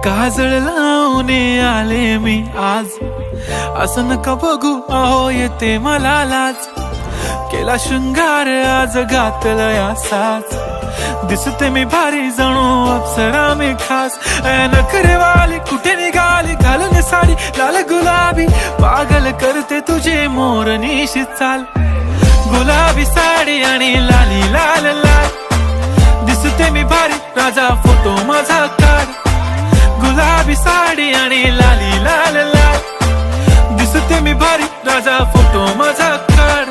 काजळ लावून आले मी आज, असं नका बघू अहो येते मला लाज. केला शृंगार आज घातला असाच, दिसते मी भारी जणू अप्सरा मी खास. नखरेवाली कुठे निघाली घालून साडी लाल गुलाबी, पागल करते तुझे मोरनीशी चाल. गुलाबी साडी आणि लाली लाल लाल, दिसते मी भारी राजा फोटो माझा काढ. गुलाबी साडी आणि लाली लाल लाल, दिसते मी भारी राजा फोटो माझा काढ.